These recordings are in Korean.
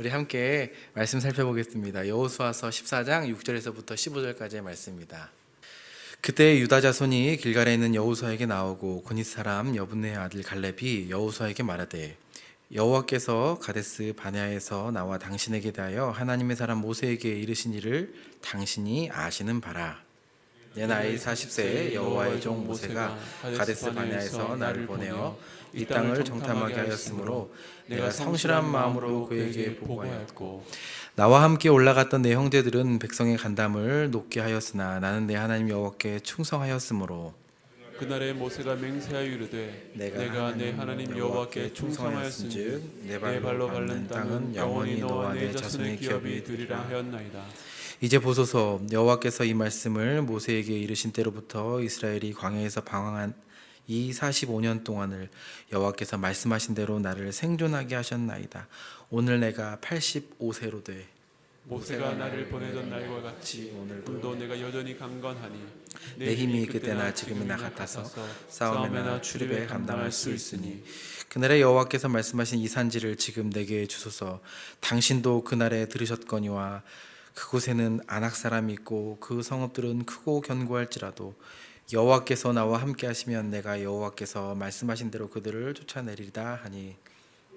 우리 함께 말씀 살펴보겠습니다. 여호수아서 14장 6절에서부터 15절까지의 말씀입니다. 그때 유다 자손이 길갈에 있는 여호수아에게 나오고 고닛 사람 여분네 아들 갈렙이 여호수아에게 말하되 여호와께서 가데스 바네아에서 나와 당신에게 대하여 하나님의 사람 모세에게 이르신 일을 당신이 아시는 바라. 내 나이 40세에 여호와의 종 모세가 가데스 바네아에서 나를 보내어 이 땅을 정탐하게 하였으므로 내가 성실한 마음으로 그에게 보고하였고 나와 함께 올라갔던 내 형제들은 백성의 간담을 높게 하였으나 나는 내 하나님 여호와께 충성하였으므로 그날에 모세가 맹세하여 이르되 내가 내 하나님 여호와께 충성하였은즉 내 발로 밟는 땅은 영원히 너와 내 자손의 기업이 되리라 하였나이다. 이제 보소서, 여호와께서 이 말씀을 모세에게 이르신 때로부터 이스라엘이 광야에서 방황한 이 45년 동안을 여호와께서 말씀하신 대로 나를 생존하게 하셨나이다. 오늘 내가 85세로 돼 모세가 나를 보내던 날과 같이 오늘도 내가 여전히 강건하니 내 힘이 그때나 지금이나 같아서 싸움에나 출입에 감당할 수 있으니 그날에 여호와께서 말씀하신 이 산지를 지금 내게 주소서. 당신도 그날에 들으셨거니와 그곳에는 아낙 사람이 있고 그 성읍들은 크고 견고할지라도 여호와께서 나와 함께 하시면 내가 여호와께서 말씀하신 대로 그들을 쫓아내리리다 하니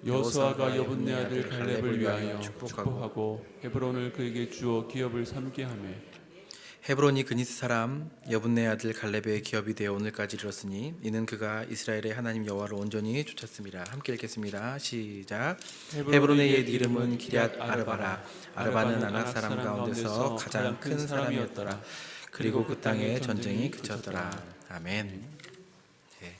여호수아가 여분네 아들 갈렙을 위하여 축복하고 헤브론을 그에게 주어 기업을 삼게 하며 헤브론이 그니스 사람 여분네 아들 갈렙의 기업이 되어 오늘까지 이르렀으니 이는 그가 이스라엘의 하나님 여호와를 온전히 쫓았음이라. 함께 읽겠습니다. 시작. 헤브론의 옛 이름은 기럇 아르바라. 아르바는 아낙 사람 가운데서 가장 큰 사람이었더라. 그리고 그 땅에 전쟁이 그쳤더라. 아멘. 네.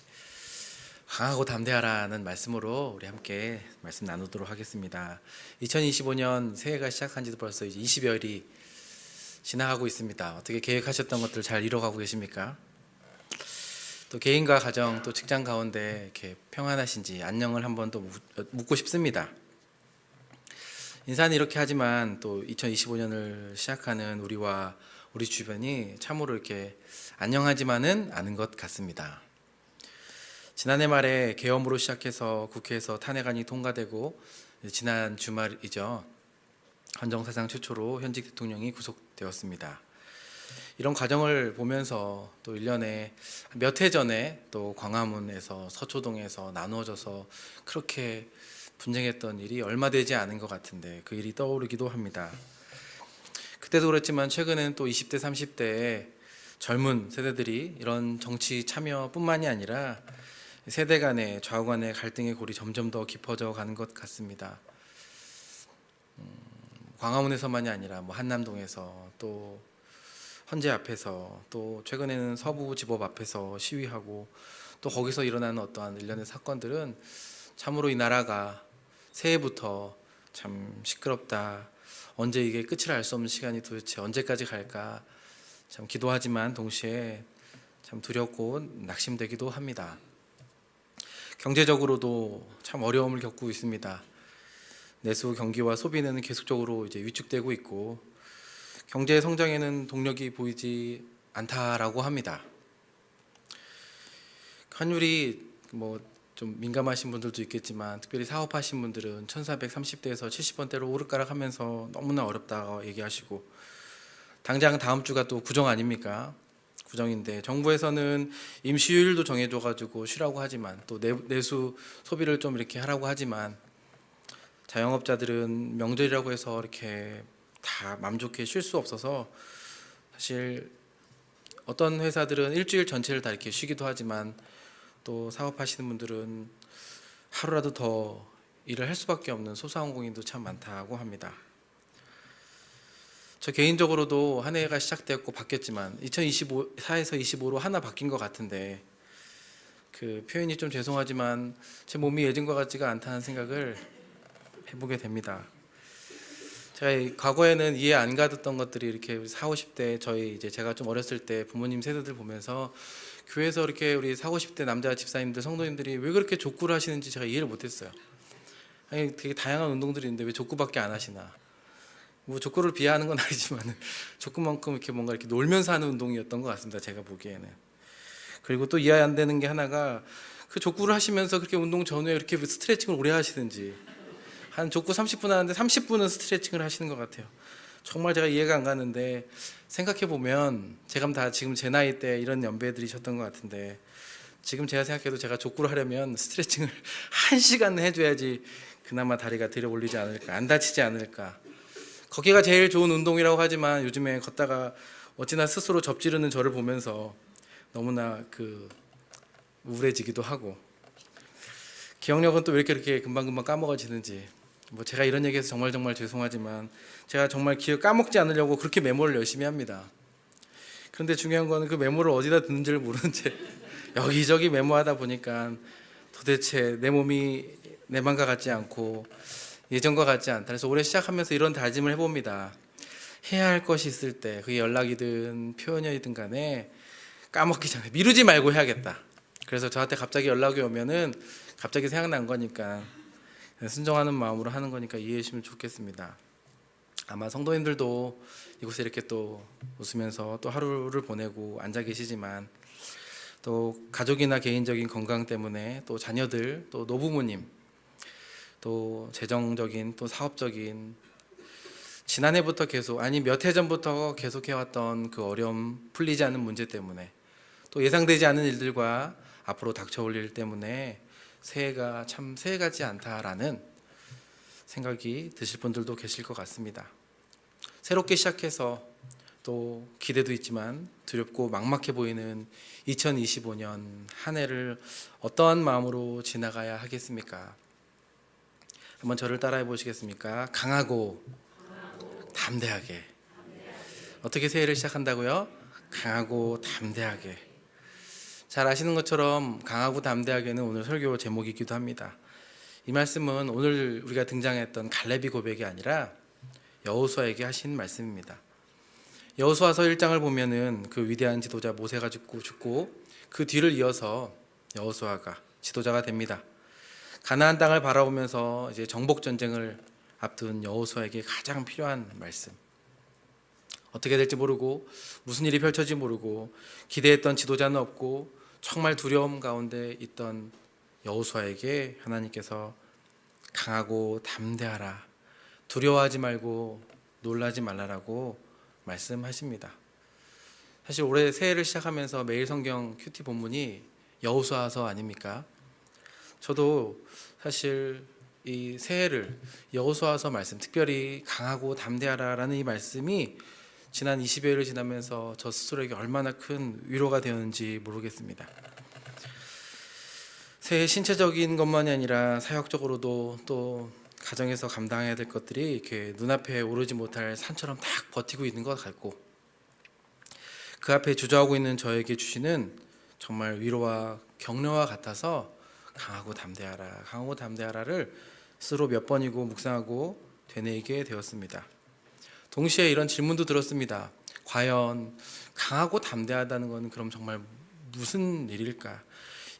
강하고 담대하라는 말씀으로 우리 함께 말씀 나누도록 하겠습니다. 2025년 새해가 시작한 지도 벌써 이제 20여일이 지나가고 있습니다. 어떻게 계획하셨던 것들 잘 이뤄가고 계십니까? 또 개인과 가정 또 직장 가운데 이렇게 평안하신지 안녕을 한번 또 묻고 싶습니다. 인사는 이렇게 하지만 또 2025년을 시작하는 우리와 우리 주변이 참으로 이렇게 안녕하지만은 않은 것 같습니다. 지난해 말에 계엄으로 시작해서 국회에서 탄핵안이 통과되고 지난 주말이죠. 헌정사상 최초로 현직 대통령이 구속되었습니다. 이런 과정을 보면서 또 1년에 몇 해 전에 또 광화문에서 서초동에서 나누어져서 그렇게 분쟁했던 일이 얼마 되지 않은 것 같은데 그 일이 떠오르기도 합니다. 그때도 그렇지만 최근에는 또 20대, 30대의 젊은 세대들이 이런 정치 참여뿐만이 아니라 세대 간의 좌우 간의 갈등의 골이 점점 더 깊어져 가는 것 같습니다. 광화문에서만이 아니라 한남동에서 또 헌재 앞에서 또 최근에는 서부지법 앞에서 시위하고 또 거기서 일어나는 어떠한 일련의 사건들은 참으로 이 나라가 새해부터 참 시끄럽다. 언제 이게 끝을 알 수 없는 시간이 도대체 언제까지 갈까 참 기도하지만 동시에 참 두렵고 낙심되기도 합니다. 경제적으로도 참 어려움을 겪고 있습니다. 내수 경기와 소비는 계속적으로 이제 위축되고 있고 경제 성장에는 동력이 보이지 않다라고 합니다. 환율이 좀 민감하신 분들도 있겠지만 특별히 사업하신 분들은 1430대에서 70원대로 오르가락하면서 너무나 어렵다고 얘기하시고 당장 다음 주가 또 구정 아닙니까? 구정인데 정부에서는 임시휴일도 정해줘가지고 쉬라고 하지만 또 내수 소비를 좀 이렇게 하라고 하지만 자영업자들은 명절이라고 해서 이렇게 다 맘 좋게 쉴 수 없어서 사실 어떤 회사들은 일주일 전체를 다 이렇게 쉬기도 하지만 또 사업하시는 분들은 하루라도 더 일을 할 수밖에 없는 소상공인도 참 많다고 합니다. 저 개인적으로도 한 해가 시작되었고 바뀌었지만 2024에서 25로 하나 바뀐 것 같은데 그 표현이 좀 죄송하지만 제 몸이 예전과 같지가 않다는 생각을 해보게 됩니다. 제가 과거에는 이해 안 가졌던 것들이 이렇게 40, 50대 제가 좀 어렸을 때 부모님 세대들 보면서 교회에서 이렇게 우리 40, 50대 남자 집사님들 성도님들이 왜 그렇게 족구를 하시는지 제가 이해를 못했어요. 아니 되게 다양한 운동들이 있는데 왜 족구밖에 안 하시나? 족구를 비하하는 건 아니지만 족구만큼 이렇게 뭔가 이렇게 놀면서 하는 운동이었던 것 같습니다. 제가 보기에는. 그리고 또 이해 안 되는 게 하나가 그 족구를 하시면서 그렇게 운동 전후에 이렇게 스트레칭을 오래 하시든지 한 족구 30분 하는데 30분은 스트레칭을 하시는 것 같아요. 정말 제가 이해가 안 가는데 생각해 보면 제가 다 지금 제 나이 때 이런 연배들이셨던 것 같은데 지금 제가 생각해도 제가 족구를 하려면 스트레칭을 1시간 해줘야지 그나마 다리가 들어 올리지 않을까, 안 다치지 않을까. 거기가 제일 좋은 운동이라고 하지만 요즘에 걷다가 어찌나 스스로 접지르는 저를 보면서 너무나 우울해지기도 하고 기억력은 또 왜 이렇게 금방금방 까먹어지는지 뭐 제가 이런 얘기해서 정말 죄송하지만 제가 정말 기억 까먹지 않으려고 그렇게 메모를 열심히 합니다. 그런데 중요한 거는 그 메모를 어디다 두는지를 모르는 채 여기저기 메모하다 보니까 도대체 내 몸이 내 맘과 같지 않고 예전과 같지 않다. 그래서 올해 시작하면서 이런 다짐을 해봅니다. 해야 할 것이 있을 때 그게 연락이든 표현이든 간에 까먹기 전에 미루지 말고 해야겠다. 그래서 저한테 갑자기 연락이 오면은 갑자기 생각난 거니까 순종하는 마음으로 하는 거니까 이해해 주시면 좋겠습니다. 아마 성도님들도 이곳에 이렇게 또 웃으면서 또 하루를 보내고 앉아 계시지만 또 가족이나 개인적인 건강 때문에 또 자녀들 또 노부모님 또 재정적인 또 사업적인 지난해부터 계속 아니 몇 해 전부터 계속 해왔던 그 어려움 풀리지 않는 문제 때문에 또 예상되지 않은 일들과 앞으로 닥쳐올 일 때문에 새해가 참 새해 같지 않다라는 생각이 드실 분들도 계실 것 같습니다. 새롭게 시작해서 또 기대도 있지만 두렵고 막막해 보이는 2025년 한 해를 어떠한 마음으로 지나가야 하겠습니까? 한번 저를 따라해 보시겠습니까? 강하고 담대하게. 어떻게 새해를 시작한다고요? 강하고 담대하게. 잘 아시는 것처럼 강하고 담대하게는 오늘 설교 제목이기도 합니다. 이 말씀은 오늘 우리가 등장했던 갈렙의 고백이 아니라 여호수아에게 하신 말씀입니다. 여호수아서 1장을 보면은 그 위대한 지도자 모세가 죽고 그 뒤를 이어서 여호수아가 지도자가 됩니다. 가나안 땅을 바라보면서 이제 정복 전쟁을 앞둔 여호수아에게 가장 필요한 말씀. 어떻게 될지 모르고 무슨 일이 펼쳐질지 모르고 기대했던 지도자는 없고 정말 두려움 가운데 있던 여호수아에게 하나님께서 강하고 담대하라, 두려워하지 말고 놀라지 말라라고 말씀하십니다. 사실 올해 새해를 시작하면서 매일 성경 큐티 본문이 여호수아서 아닙니까? 저도 사실 이 새해를 여호수아서 말씀, 특별히 강하고 담대하라라는 이 말씀이 지난 20여일을 지나면서 저 스스로에게 얼마나 큰 위로가 되었는지 모르겠습니다. 새해 신체적인 것만이 아니라 사역적으로도 또 가정에서 감당해야 될 것들이 이렇게 눈앞에 오르지 못할 산처럼 딱 버티고 있는 것 같고 그 앞에 주저하고 있는 저에게 주시는 정말 위로와 격려와 같아서 강하고 담대하라를 스스로 몇 번이고 묵상하고 되뇌이게 되었습니다. 동시에 이런 질문도 들었습니다. 과연 강하고 담대하다는 것은 그럼 정말 무슨 일일까?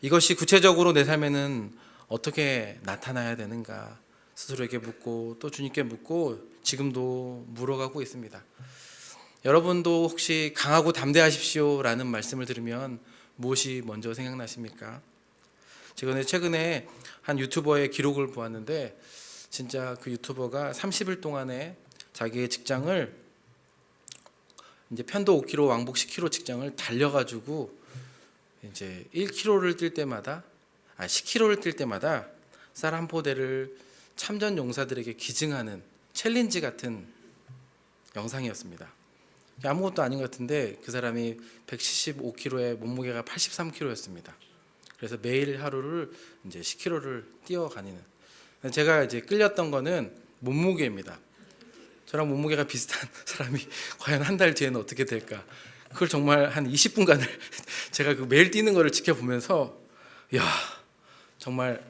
이것이 구체적으로 내 삶에는 어떻게 나타나야 되는가? 스스로에게 묻고 또 주님께 묻고 지금도 물어가고 있습니다. 여러분도 혹시 강하고 담대하십시오 라는 말씀을 들으면 무엇이 먼저 생각나십니까? 최근에 한 유튜버의 기록을 보았는데 진짜 그 유튜버가 30일 동안에 자기의 직장을 이제 편도 5km 왕복 10km 직장을 달려가지고 이제 1km를 뛸 때마다 10km를 뛸 때마다 쌀 한 포대를 참전 용사들에게 기증하는 챌린지 같은 영상이었습니다. 아무것도 아닌 것 같은데 그 사람이 175kg에 몸무게가 83kg였습니다. 그래서 매일 하루를 이제 10km를 뛰어가는. 제가 이제 끌렸던 거는 몸무게입니다. 저랑 몸무게가 비슷한 사람이 과연 한 달 뒤에는 어떻게 될까? 그걸 정말 한 20분간을 제가 그 매일 뛰는 거를 지켜보면서 야 정말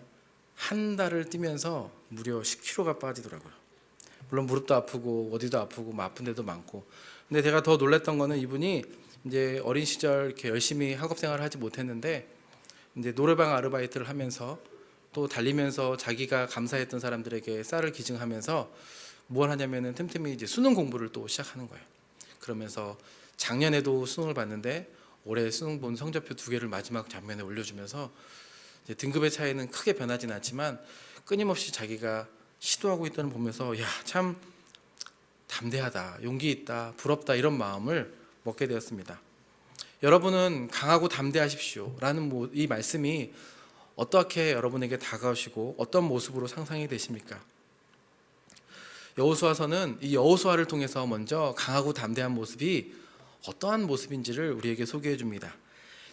한 달을 뛰면서 무려 10kg가 빠지더라고요. 물론 무릎도 아프고 어디도 아프고 뭐 아픈 데도 많고. 근데 제가 더 놀랐던 거는 이분이 이제 어린 시절 이렇게 열심히 학업 생활을 하지 못했는데 이제 노래방 아르바이트를 하면서 또 달리면서 자기가 감사했던 사람들에게 쌀을 기증하면서 뭘 하냐면은 틈틈이 이제 수능 공부를 또 시작하는 거예요. 그러면서 작년에도 수능을 봤는데 올해 수능 본 성적표 2개를 마지막 장면에 올려주면서 이제 등급의 차이는 크게 변하진 않지만 끊임없이 자기가 시도하고 있다는 걸 보면서 야, 참 담대하다, 용기 있다, 부럽다 이런 마음을 먹게 되었습니다. 여러분은 강하고 담대하십시오 라는 이 말씀이 어떻게 여러분에게 다가오시고 어떤 모습으로 상상이 되십니까? 여호수아서는 이 여호수아를 통해서 먼저 강하고 담대한 모습이 어떠한 모습인지를 우리에게 소개해 줍니다.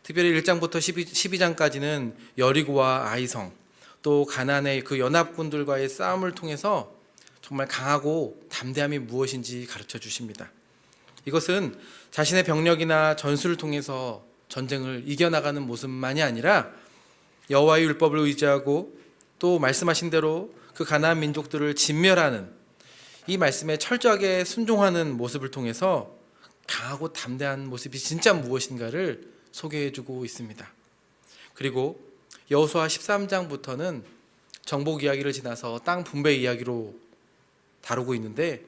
특별히 1장부터 12장까지는 여리고와 아이성 또 가나안의 그 연합군들과의 싸움을 통해서 정말 강하고 담대함이 무엇인지 가르쳐 주십니다. 이것은 자신의 병력이나 전술을 통해서 전쟁을 이겨나가는 모습만이 아니라 여호와의 율법을 의지하고 또 말씀하신 대로 그 가나안 민족들을 진멸하는 이 말씀에 철저하게 순종하는 모습을 통해서 강하고 담대한 모습이 진짜 무엇인가를 소개해주고 있습니다. 그리고 여호수아 13장부터는 정복 이야기를 지나서 땅 분배 이야기로 다루고 있는데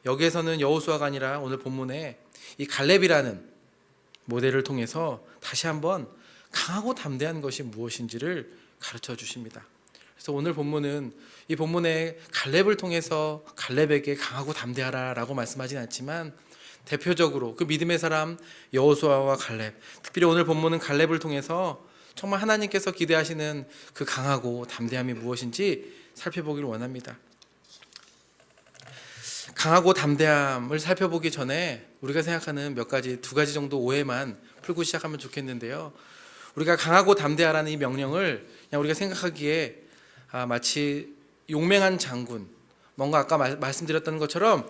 여기에서는 여호수아가 아니라 오늘 본문에 이 갈렙이라는 모델을 통해서 다시 한번 강하고 담대한 것이 무엇인지를 가르쳐 주십니다. 그래서 오늘 본문은 이 본문에 갈렙을 통해서 갈렙에게 강하고 담대하라라고 말씀하진 않지만 대표적으로 그 믿음의 사람 여호수아와 갈렙, 특별히 오늘 본문은 갈렙을 통해서 정말 하나님께서 기대하시는 그 강하고 담대함이 무엇인지 살펴보기를 원합니다. 강하고 담대함을 살펴보기 전에 우리가 생각하는 두 가지 정도 오해만 풀고 시작하면 좋겠는데요. 우리가 강하고 담대하라는 이 명령을 그냥 우리가 생각하기에 마치 용맹한 장군, 뭔가 아까 말씀드렸던 것처럼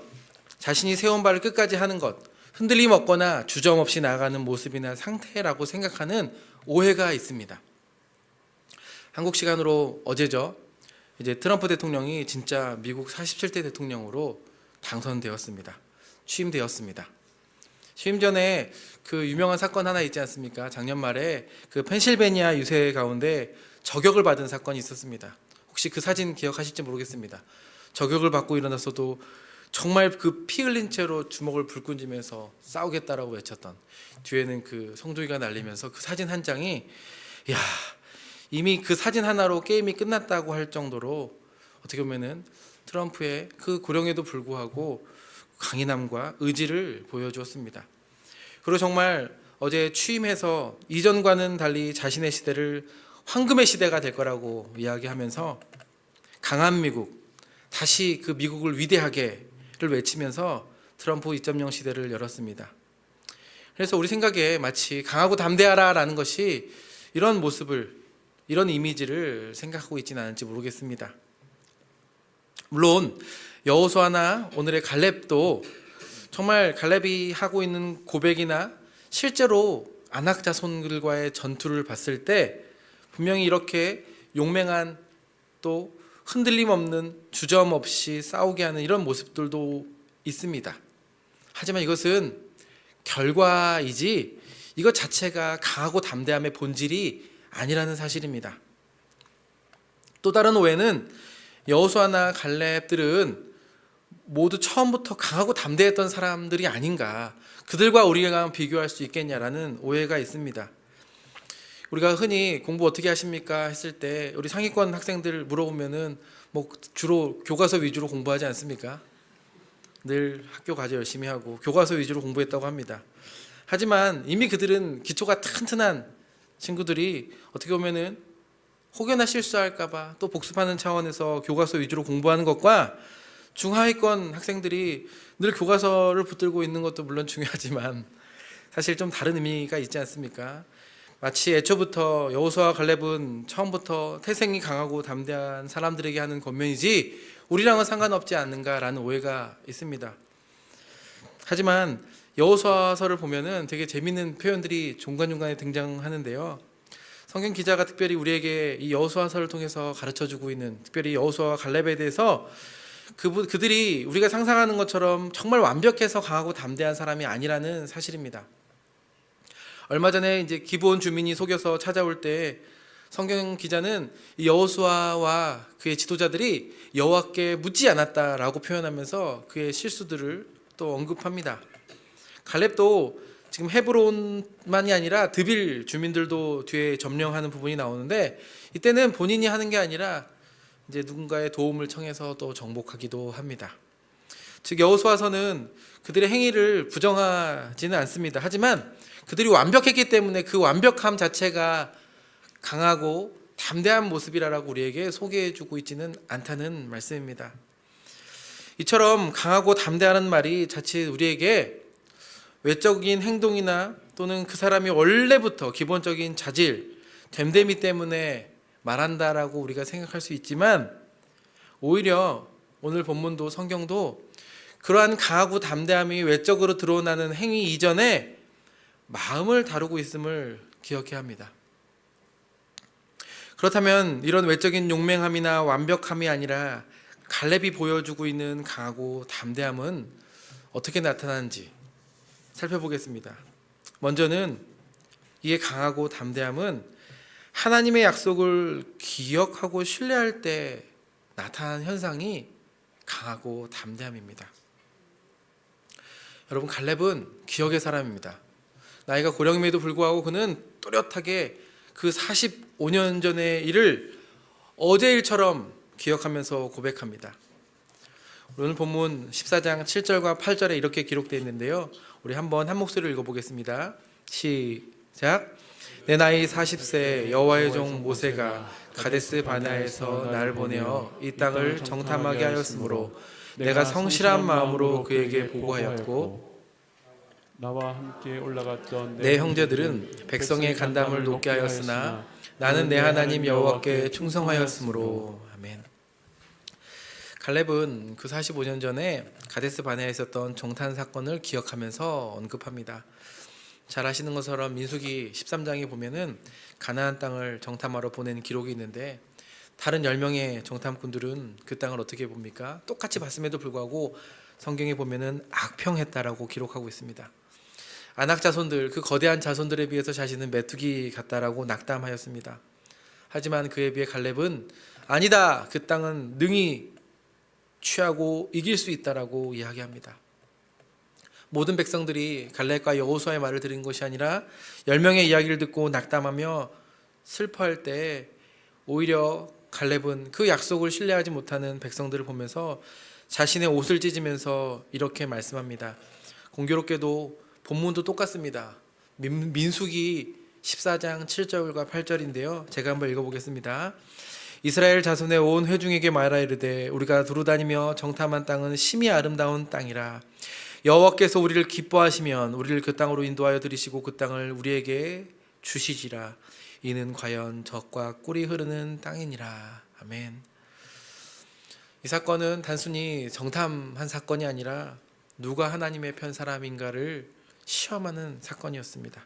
자신이 세운 바를 끝까지 하는 것, 흔들림 없거나 주저 없이 나아가는 모습이나 상태라고 생각하는 오해가 있습니다. 한국 시간으로 어제죠. 이제 트럼프 대통령이 진짜 미국 47대 대통령으로 당선되었습니다. 취임되었습니다. 취임 전에 그 유명한 사건 하나 있지 않습니까? 작년 말에 그 펜실베니아 유세 가운데 저격을 받은 사건이 있었습니다. 혹시 그 사진 기억하실지 모르겠습니다. 저격을 받고 일어났어도 정말 그 피 흘린 채로 주먹을 불끈 쥐면서 싸우겠다라고 외쳤던, 뒤에는 그 성조기가 날리면서 그 사진 한 장이 이미 그 사진 하나로 게임이 끝났다고 할 정도로 어떻게 보면은 트럼프의 그 고령에도 불구하고 강인함과 의지를 보여주었습니다. 그리고 정말 어제 취임해서 이전과는 달리 자신의 시대를 황금의 시대가 될 거라고 이야기하면서 강한 미국, 다시 그 미국을 위대하게를 외치면서 트럼프 2.0 시대를 열었습니다. 그래서 우리 생각에 마치 강하고 담대하라라는 것이 이런 모습을, 이런 이미지를 생각하고 있지는 않은지 모르겠습니다. 물론 여호수아나 오늘의 갈렙도 정말 갈렙이 하고 있는 고백이나 실제로 아낙 자손들과의 전투를 봤을 때 분명히 이렇게 용맹한 또 흔들림 없는 주저함 없이 싸우게 하는 이런 모습들도 있습니다. 하지만 이것은 결과이지 이것 자체가 강하고 담대함의 본질이 아니라는 사실입니다. 또 다른 오해는 여호수아나 갈렙들은 모두 처음부터 강하고 담대했던 사람들이 아닌가, 그들과 우리가 비교할 수 있겠냐라는 오해가 있습니다. 우리가 흔히 공부 어떻게 하십니까 했을 때 우리 상위권 학생들 물어보면은 뭐 주로 교과서 위주로 공부하지 않습니까? 늘 학교 과제 열심히 하고 교과서 위주로 공부했다고 합니다. 하지만 이미 그들은 기초가 튼튼한 친구들이 어떻게 보면은 혹여나 실수할까봐 또 복습하는 차원에서 교과서 위주로 공부하는 것과 중하위권 학생들이 늘 교과서를 붙들고 있는 것도 물론 중요하지만 사실 좀 다른 의미가 있지 않습니까? 마치 애초부터 여호수아와 갈렙은 처음부터 태생이 강하고 담대한 사람들에게 하는 권면이지 우리랑은 상관없지 않는가라는 오해가 있습니다. 하지만 여호수아서를 보면은 되게 재미있는 표현들이 중간중간에 등장하는데요. 성경 기자가 특별히 우리에게 이 여호수아서를 통해서 가르쳐주고 있는, 특별히 여호수아와 갈렙에 대해서 그들이 우리가 상상하는 것처럼 정말 완벽해서 강하고 담대한 사람이 아니라는 사실입니다. 얼마 전에 이제 기브온 주민이 속여서 찾아올 때 성경 기자는 이 여호수아와 그의 지도자들이 여호와께 묻지 않았다라고 표현하면서 그의 실수들을 또 언급합니다. 갈렙도 지금 헤브론만이 아니라 드빌 주민들도 뒤에 점령하는 부분이 나오는데 이때는 본인이 하는 게 아니라 이제 누군가의 도움을 청해서 또 정복하기도 합니다. 즉 여호수아서는 그들의 행위를 부정하지는 않습니다. 하지만 그들이 완벽했기 때문에 그 완벽함 자체가 강하고 담대한 모습이라고 우리에게 소개해주고 있지는 않다는 말씀입니다. 이처럼 강하고 담대하는 말이 자칫 우리에게 외적인 행동이나 또는 그 사람이 원래부터 기본적인 자질, 됨됨이 때문에 말한다라고 우리가 생각할 수 있지만 오히려 오늘 본문도 성경도 그러한 강하고 담대함이 외적으로 드러나는 행위 이전에 마음을 다루고 있음을 기억해야 합니다. 그렇다면 이런 외적인 용맹함이나 완벽함이 아니라 갈렙이 보여주고 있는 강하고 담대함은 어떻게 나타나는지 살펴보겠습니다. 먼저는 이에 강하고 담대함은 하나님의 약속을 기억하고 신뢰할 때 나타나는 현상이 강하고 담대함입니다. 여러분, 갈렙은 기억의 사람입니다. 나이가 고령임에도 불구하고 그는 또렷하게 그 45년 전의 일을 어제 일처럼 기억하면서 고백합니다. 오늘 본문 14장 7절과 8절에 이렇게 기록되어 있는데요. 우리 한번 한 목소리를 읽어보겠습니다. 시작. 내 나이 40세 여호와의 종 모세가 가데스 바네아에서 나를 보내어 이 땅을 정탐하게 하였으므로 내가 성실한 마음으로 그에게 보고하였고 나와 함께 올라갔던 내 형제들은 백성의 간담을 높게 하였으나 나는 내 하나님 여호와께 충성하였으므로. 아멘. 갈렙은 그 45년 전에 가데스 바네아에 있었던 정탐 사건을 기억하면서 언급합니다. 잘 아시는 것처럼 민수기 13장에 보면은 가나안 땅을 정탐하러 보낸 기록이 있는데 다른 10명의 정탐꾼들은 그 땅을 어떻게 봅니까? 똑같이 봤음에도 불구하고 성경에 보면은 악평했다라고 기록하고 있습니다. 아낙 자손들, 그 거대한 자손들에 비해서 자신은 메뚜기 같다라고 낙담하였습니다. 하지만 그에 비해 갈렙은 아니다, 그 땅은 능히 취하고 이길 수 있다라고 이야기합니다. 모든 백성들이 갈렙과 여호수아의 말을 들은 것이 아니라 10명의 이야기를 듣고 낙담하며 슬퍼할 때 오히려 갈렙은 그 약속을 신뢰하지 못하는 백성들을 보면서 자신의 옷을 찢으면서 이렇게 말씀합니다. 공교롭게도 본문도 똑같습니다. 민수기 14장 7절과 8절인데요. 제가 한번 읽어보겠습니다. 이스라엘 자손의 온 회중에게 말하 이르되 우리가 두루다니며 정탐한 땅은 심히 아름다운 땅이라. 여호와께서 우리를 기뻐하시면 우리를 그 땅으로 인도하여 들이시고 그 땅을 우리에게 주시지라. 이는 과연 젖과 꿀이 흐르는 땅이니라. 아멘. 이 사건은 단순히 정탐한 사건이 아니라 누가 하나님의 편 사람인가를 시험하는 사건이었습니다.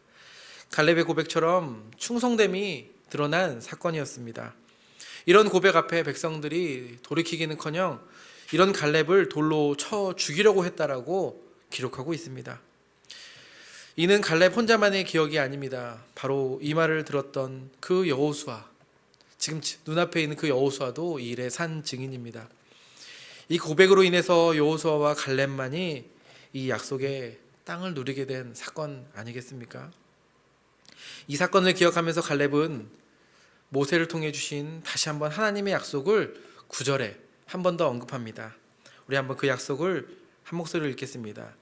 갈렙의 고백처럼 충성됨이 드러난 사건이었습니다. 이런 고백 앞에 백성들이 돌이키기는커녕 이런 갈렙을 돌로 쳐 죽이려고 했다라고 기록하고 있습니다. 이는 갈렙 혼자만의 기억이 아닙니다. 바로 이 말을 들었던 그 여호수아, 지금 눈앞에 있는 그 여호수아도 이 일의 산 증인입니다. 이 고백으로 인해서 여호수아와 갈렙만이 이 약속의 땅을 누리게 된 사건 아니겠습니까? 이 사건을 기억하면서 갈렙은 모세를 통해 주신 다시 한번 하나님의 약속을 9절에 한 번 더 언급합니다. 우리 한번 그 약속을 한 목소리로 읽겠습니다.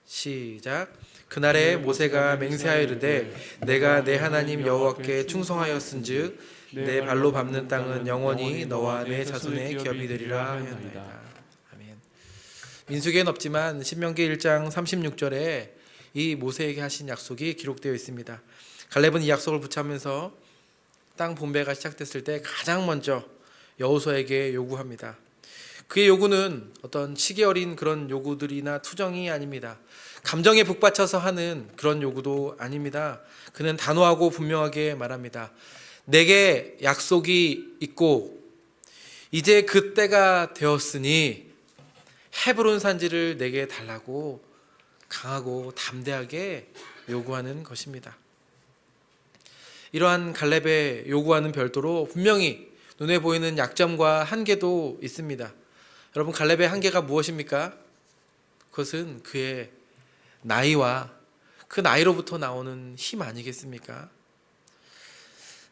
시작. 그날에 모세가 맹세하여 이르되 내가 내 하나님 여호와께 충성하였은즉 내 발로 밟는 땅은 영원히 너와 내 자손의 기업이 되리라 하였나이다. 아멘. 민수기에는 없지만 신명기 1장 36절에 이 모세에게 하신 약속이 기록되어 있습니다. 갈렙은 이 약속을 붙잡으면서 땅 분배가 시작됐을 때 가장 먼저 여호수아에게 요구합니다. 그의 요구는 어떤 치기 어린 그런 요구들이나 투정이 아닙니다. 감정에 북받쳐서 하는 그런 요구도 아닙니다. 그는 단호하고 분명하게 말합니다. 내게 약속이 있고 이제 그 때가 되었으니 헤브론 산지를 내게 달라고 강하고 담대하게 요구하는 것입니다. 이러한 갈렙의 요구와는 별도로 분명히 눈에 보이는 약점과 한계도 있습니다. 여러분, 갈렙의 한계가 무엇입니까? 그것은 그의 나이와 그 나이로부터 나오는 힘 아니겠습니까?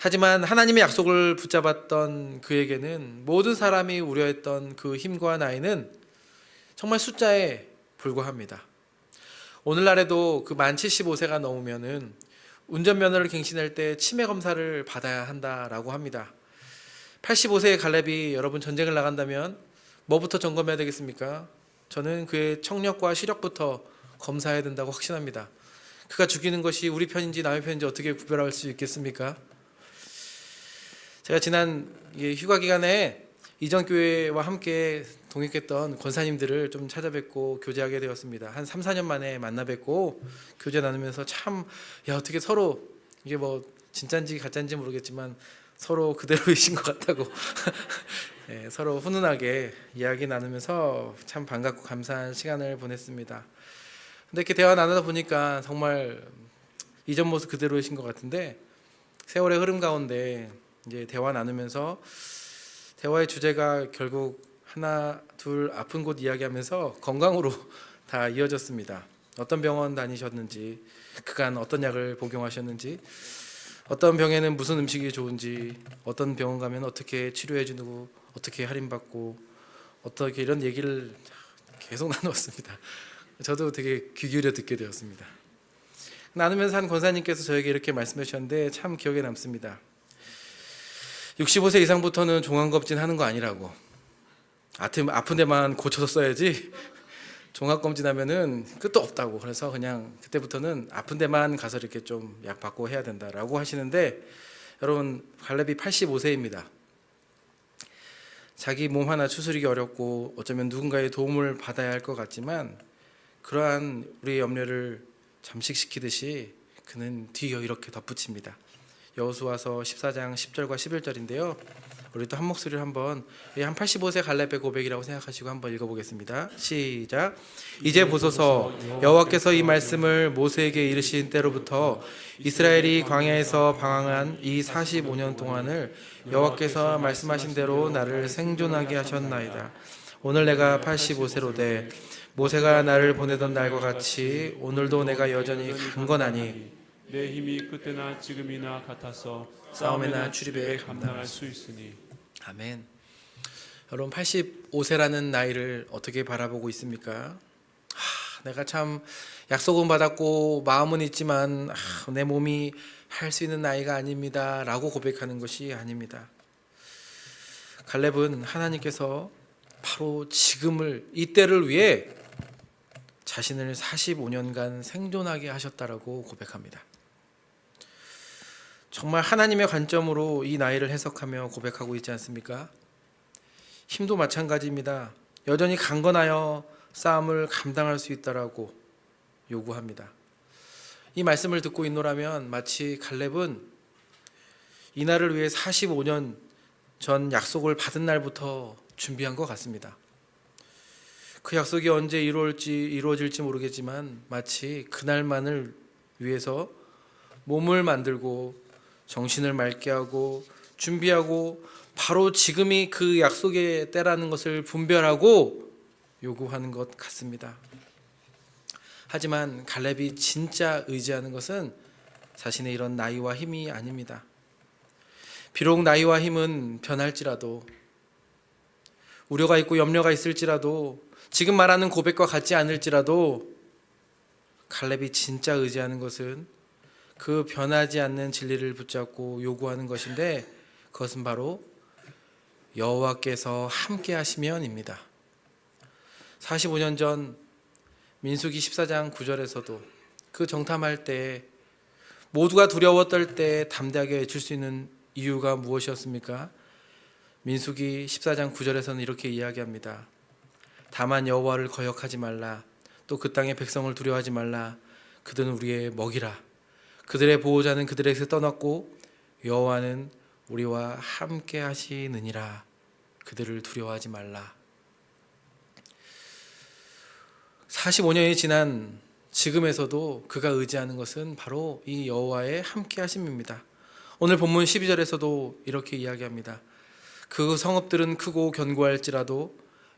하지만 하나님의 약속을 붙잡았던 그에게는 모든 사람이 우려했던 그 힘과 나이는 정말 숫자에 불과합니다. 오늘날에도 그 만 75세가 넘으면은 운전면허를 갱신할 때 치매 검사를 받아야 한다라고 합니다. 85세의 갈렙이 여러분 전쟁을 나간다면 뭐부터 점검해야 되겠습니까? 저는 그의 청력과 시력부터 검사해야 된다고 확신합니다. 그가 죽이는 것이 우리 편인지 남의 편인지 어떻게 구별할 수 있겠습니까? 제가 지난 휴가 기간에 이전 교회와 함께 동역했던 권사님들을 좀 찾아뵙고 교제하게 되었습니다. 한 3, 4년 만에 만나 뵙고 교제 나누면서 참 어떻게 서로 이게 뭐 진짜인지 가짜인지 모르겠지만 서로 그대로이신 것 같다고 네, 서로 훈훈하게 이야기 나누면서 참 반갑고 감사한 시간을 보냈습니다. 근데 이렇게 대화 나누다 보니까 정말 이전 모습 그대로이신 것 같은데 세월의 흐름 가운데 이제 대화 나누면서 대화의 주제가 결국 하나 둘 아픈 곳 이야기하면서 건강으로 다 이어졌습니다. 어떤 병원 다니셨는지, 그간 어떤 약을 복용하셨는지, 어떤 병에는 무슨 음식이 좋은지, 어떤 병원 가면 어떻게 치료해주고 어떻게 할인받고 어떻게 이런 얘기를 계속 나누었습니다. 저도 되게 귀 기울여 듣게 되었습니다. 나누면서 한 권사님께서 저에게 이렇게 말씀해 주셨는데 참 기억에 남습니다. 65세 이상부터는 종합검진 하는 거 아니라고. 아픈 데만 고쳐서 써야지 종합검진하면은 끝도 없다고. 그래서 그냥 그때부터는 아픈 데만 가서 이렇게 좀 약 받고 해야 된다라고 하시는데, 여러분 갈렙이 85세입니다. 자기 몸 하나 추스리기 어렵고 어쩌면 누군가의 도움을 받아야 할 것 같지만 그러한 우리의 염려를 잠식시키듯이 그는 뒤이어 이렇게 덧붙입니다. 여호수아서 14장 10절과 11절인데요. 우리 또 한 목소리를 한번 한 85세 갈렙의 고백이라고 생각하시고 한번 읽어보겠습니다. 시작. 이제 보소서 여호와께서 이 말씀을 모세에게 이르신 때로부터 이스라엘이 광야에서 방황한 이 45년 동안을 여호와께서 말씀하신 대로 나를 생존하게 하셨나이다. 오늘 내가 85세로 돼 모세가 나를 보내던 날과 같이 오늘도 내가 여전히 강건하니 내 힘이 그때나 지금이나 같아서 싸움에나 출입에 감당할 수 있으니. 아멘. 여러분 85세라는 나이를 어떻게 바라보고 있습니까? 내가 참 약속은 받았고 마음은 있지만 내 몸이 할 수 있는 나이가 아닙니다 라고 고백하는 것이 아닙니다. 갈렙은 하나님께서 바로 지금을, 이때를 위해 자신을 45년간 생존하게 하셨다라고 고백합니다. 정말 하나님의 관점으로 이 나이를 해석하며 고백하고 있지 않습니까? 힘도 마찬가지입니다. 여전히 강건하여 싸움을 감당할 수 있다라고 요구합니다. 이 말씀을 듣고 있노라면 마치 갈렙은 이 날을 위해 45년 전 약속을 받은 날부터 준비한 것 같습니다. 그 약속이 언제 이루어질지 모르겠지만 마치 그날만을 위해서 몸을 만들고 정신을 맑게 하고 준비하고 바로 지금이 그 약속의 때라는 것을 분별하고 요구하는 것 같습니다. 하지만 갈렙이 진짜 의지하는 것은 자신의 이런 나이와 힘이 아닙니다. 비록 나이와 힘은 변할지라도, 우려가 있고 염려가 있을지라도, 지금 말하는 고백과 같지 않을지라도 갈렙이 진짜 의지하는 것은 그 변하지 않는 진리를 붙잡고 요구하는 것인데, 그것은 바로 여호와께서 함께 하시면입니다. 45년 전 민수기 14장 9절에서도 그 정탐할 때 모두가 두려워 떨 때 담대하게 외칠 수 있는 이유가 무엇이었습니까? 민수기 14장 9절에서는 이렇게 이야기합니다. 다만 여호와를 거역하지 말라. 또 그 땅의 백성을 두려워하지 말라. 그들은 우리의 먹이라. 그들의 보호자는 그들에게서 떠났고 여호와는 우리와 함께 하시느니라. 그들을 두려워하지 말라. 45년이 지난 지금에서도 그가 의지하는 것은 바로 이 여호와의 함께 하심입니다. 오늘 본문 12절에서도 이렇게 이야기합니다. 그 성읍들은 크고 견고할지라도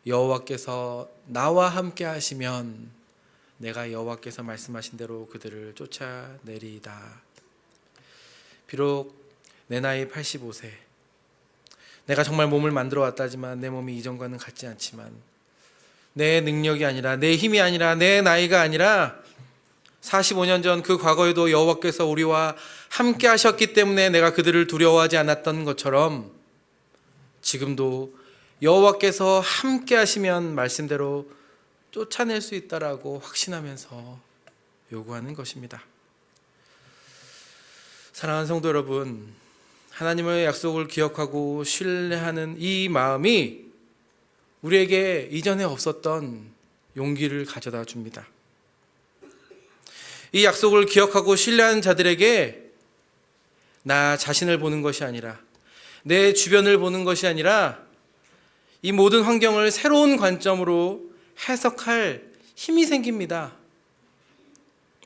여호와께서 나와 함께 하시면 내가 여호와께서 말씀하신 대로 그들을 쫓아내리이다. 비록 내 나이 85세. 내가 정말 몸을 만들어 왔다지만 내 몸이 이전과는 같지 않지만 내 능력이 아니라 내 힘이 아니라 내 나이가 아니라 45년 전 그 과거에도 여호와께서 우리와 함께 하셨기 때문에 내가 그들을 두려워하지 않았던 것처럼 지금도 여호와께서 함께 하시면 말씀대로 쫓아낼 수 있다라고 확신하면서 요구하는 것입니다. 사랑하는 성도 여러분, 하나님의 약속을 기억하고 신뢰하는 이 마음이 우리에게 이전에 없었던 용기를 가져다 줍니다. 이 약속을 기억하고 신뢰하는 자들에게 나 자신을 보는 것이 아니라 내 주변을 보는 것이 아니라 이 모든 환경을 새로운 관점으로 해석할 힘이 생깁니다.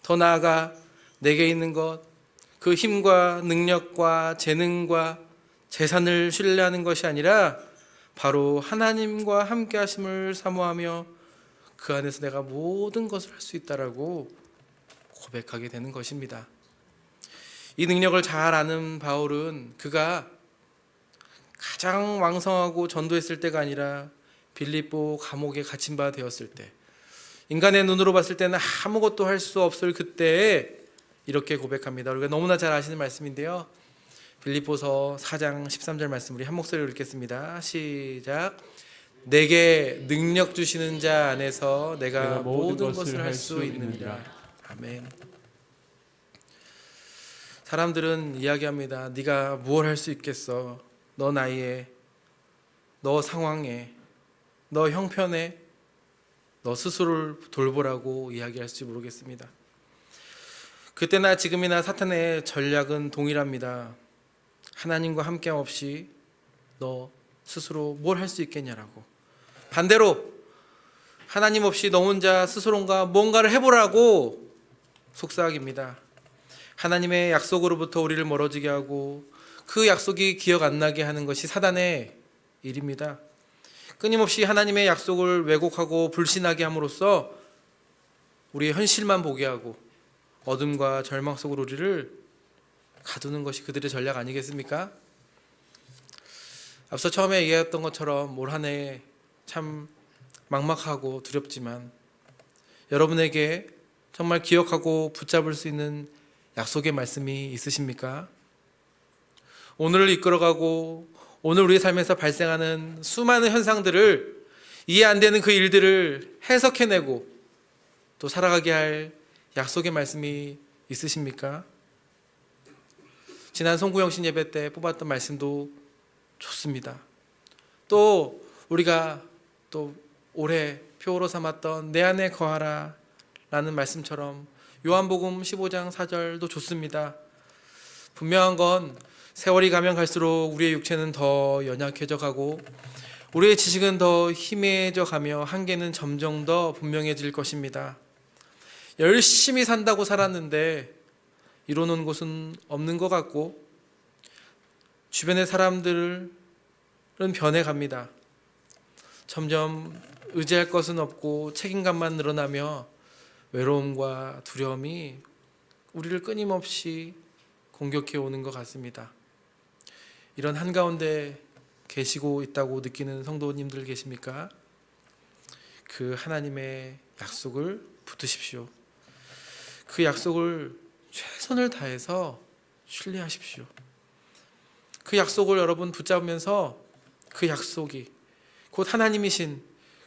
더 나아가 내게 있는 것, 그 힘과 능력과 재능과 재산을 신뢰하는 것이 아니라 바로 하나님과 함께 하심을 사모하며 그 안에서 내가 모든 것을 할 수 있다라고 고백하게 되는 것입니다. 이 능력을 잘 아는 바울은 그가 가장 왕성하고 전도했을 때가 아니라 빌립보 감옥에 갇힌 바 되었을 때, 인간의 눈으로 봤을 때는 아무것도 할 수 없을 그때에 이렇게 고백합니다. 우리가 너무나 잘 아시는 말씀인데요. 빌립보서 4장 13절 말씀 우리 한 목소리로 읽겠습니다. 시작. 내게 능력 주시는 자 안에서 내가 모든 것을 할 수 있느니라. 아멘. 사람들은 이야기합니다. 네가 무엇 할 수 있겠어? 너 나이에, 너 상황에, 너 형편에 너 스스로를 돌보라고 이야기할지 모르겠습니다. 그때나 지금이나 사탄의 전략은 동일합니다. 하나님과 함께함 없이 너 스스로 뭘 할 수 있겠냐라고. 반대로 하나님 없이 너 혼자 스스로가 뭔가를 해보라고 속삭입니다. 하나님의 약속으로부터 우리를 멀어지게 하고 그 약속이 기억 안 나게 하는 것이 사단의 일입니다. 끊임없이 하나님의 약속을 왜곡하고 불신하게 함으로써 우리의 현실만 보게 하고 어둠과 절망 속으로 우리를 가두는 것이 그들의 전략 아니겠습니까? 앞서 처음에 얘기했던 것처럼 올 한 해 참 막막하고 두렵지만 여러분에게 정말 기억하고 붙잡을 수 있는 약속의 말씀이 있으십니까? 오늘을 이끌어가고 오늘 우리의 삶에서 발생하는 수많은 현상들을 이해 안 되는 그 일들을 해석해내고 또 살아가게 할 약속의 말씀이 있으십니까? 지난 송구영신 예배 때 뽑았던 말씀도 좋습니다. 또 우리가 또 올해 표로 삼았던 내 안에 거하라 라는 말씀처럼 요한복음 15장 4절도 좋습니다. 분명한 건 세월이 가면 갈수록 우리의 육체는 더 연약해져 가고 우리의 지식은 더 희미해져 가며 한계는 점점 더 분명해질 것입니다. 열심히 산다고 살았는데 이루는 곳은 없는 것 같고 주변의 사람들은 변해갑니다. 점점 의지할 것은 없고 책임감만 늘어나며 외로움과 두려움이 우리를 끊임없이 공격해 오는 것 같습니다. 이런 한가운데 계시고 있다고 느끼는 성도님들 계십니까? 그 하나님의 약속을 붙드십시오. 그 약속을 최선을 다해서 신뢰하십시오. 그 약속을 여러분 붙잡으면서 그 약속이 곧 하나님이신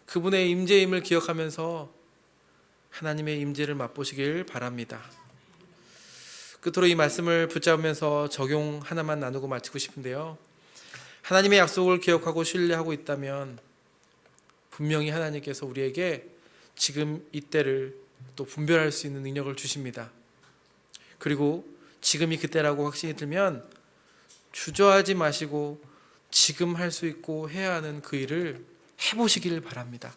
그분의 임재임을 기억하면서 하나님의 임재를 맛보시길 바랍니다. 끝으로 이 말씀을 붙잡으면서 적용 하나만 나누고 마치고 싶은데요. 하나님의 약속을 기억하고 신뢰하고 있다면 분명히 하나님께서 우리에게 지금 이때를 또 분별할 수 있는 능력을 주십니다. 그리고 지금이 그때라고 확신이 들면 주저하지 마시고 지금 할 수 있고 해야 하는 그 일을 해보시길 바랍니다.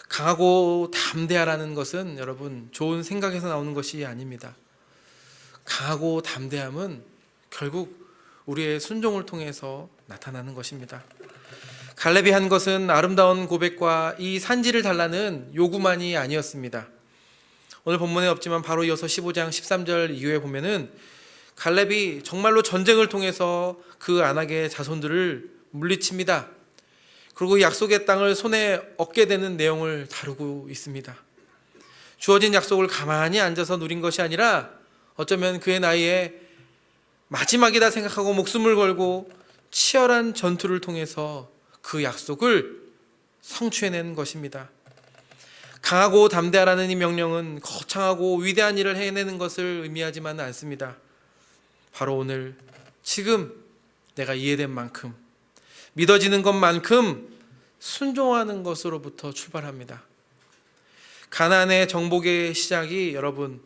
강하고 담대하라는 것은 여러분 좋은 생각에서 나오는 것이 아닙니다. 강하고 담대함은 결국 우리의 순종을 통해서 나타나는 것입니다. 갈렙이 한 것은 아름다운 고백과 이 산지를 달라는 요구만이 아니었습니다. 오늘 본문에 없지만 바로 이어서 15장 13절 이후에 보면은 갈렙이 정말로 전쟁을 통해서 그 아낙의 자손들을 물리칩니다. 그리고 약속의 땅을 손에 얻게 되는 내용을 다루고 있습니다. 주어진 약속을 가만히 앉아서 누린 것이 아니라 어쩌면 그의 나이에 마지막이다 생각하고 목숨을 걸고 치열한 전투를 통해서 그 약속을 성취해낸 것입니다. 강하고 담대하라는 이 명령은 거창하고 위대한 일을 해내는 것을 의미하지만은 않습니다. 바로 오늘 지금 내가 이해된 만큼 믿어지는 것만큼 순종하는 것으로부터 출발합니다. 가나안의 정복의 시작이 여러분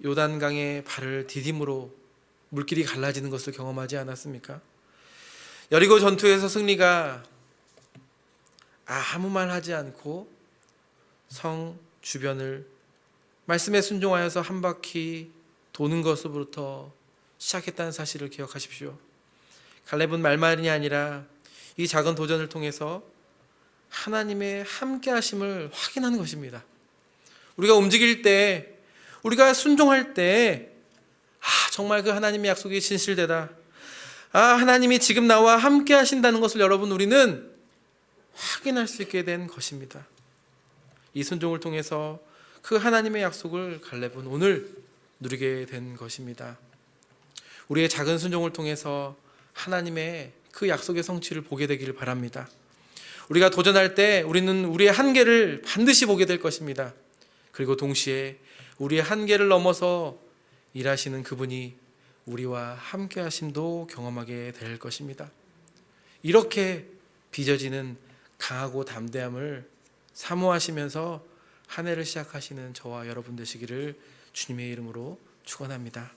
요단강의 발을 디딤으로 물길이 갈라지는 것을 경험하지 않았습니까? 여리고 전투에서 승리가 아무 말 하지 않고 성 주변을 말씀에 순종하여서 한 바퀴 도는 것으로부터 시작했다는 사실을 기억하십시오. 갈렙은 말만이 아니라 이 작은 도전을 통해서 하나님의 함께 하심을 확인하는 것입니다. 우리가 움직일 때, 우리가 순종할 때 정말 그 하나님의 약속이 진실되다. 하나님이 지금 나와 함께 하신다는 것을 여러분 우리는 확인할 수 있게 된 것입니다. 이 순종을 통해서 그 하나님의 약속을 갈렙은 오늘 누리게 된 것입니다. 우리의 작은 순종을 통해서 하나님의 그 약속의 성취를 보게 되기를 바랍니다. 우리가 도전할 때 우리는 우리의 한계를 반드시 보게 될 것입니다. 그리고 동시에 우리의 한계를 넘어서 일하시는 그분이 우리와 함께 하심도 경험하게 될 것입니다. 이렇게 빚어지는 강하고 담대함을 사모하시면서 한 해를 시작하시는 저와 여러분 되시기를 주님의 이름으로 축원합니다.